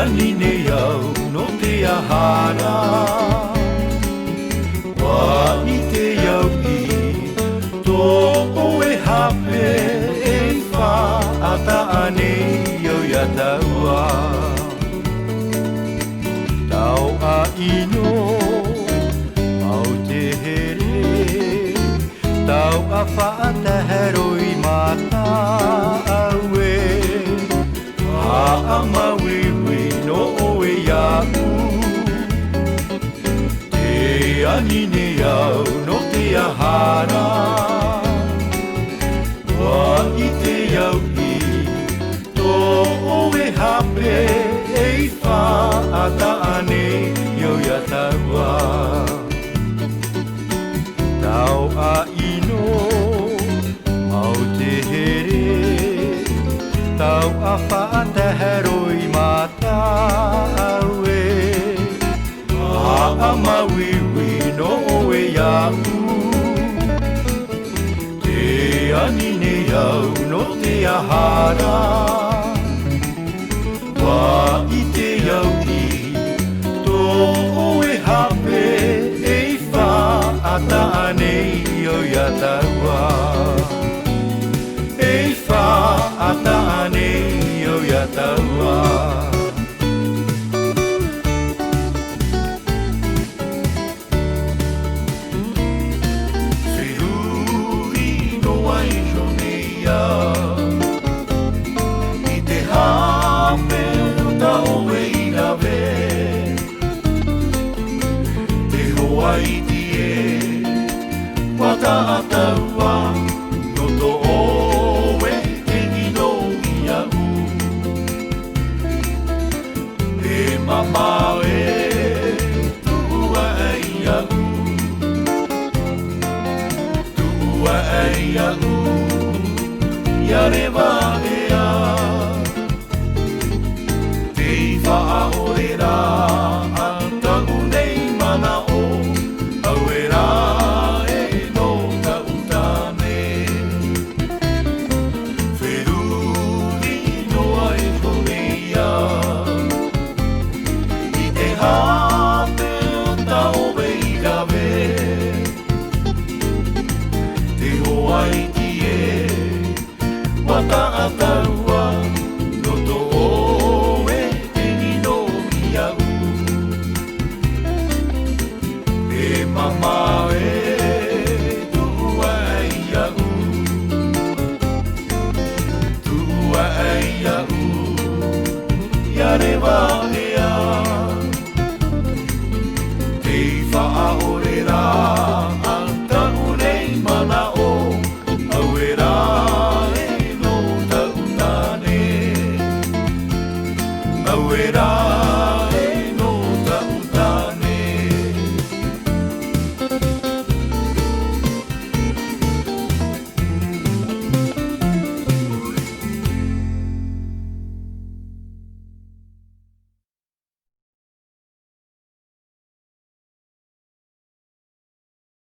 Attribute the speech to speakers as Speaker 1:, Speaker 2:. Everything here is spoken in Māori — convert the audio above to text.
Speaker 1: ani nei au no te ahara Wa i te au I Tō oe hape e wha ata anei au ia taua Tau a ino au te here Tau a whaata heroi mata aue A amawiwi no oe iau Te ani nei au no te ahara Wa i te au I Tō oe hape e wha ata anei iau ia taua Tau a ino mau te here Tau a whaata heroi mata aue A amawiwi no oe iau Te ani nei au no te ahara Wa i te au I Tō oe hape e wha ata anei o ia taua E wha ata anei o ia taua Wata ataua no to oe te ino ia u E mama e tua e ia u Tua e ia u Ia rewa e a Te wha a orera Antaku nei mana o Auera Wata ataua no to oe te nino ia u E mama e tua e ia u Tua e ia u Ia rewa e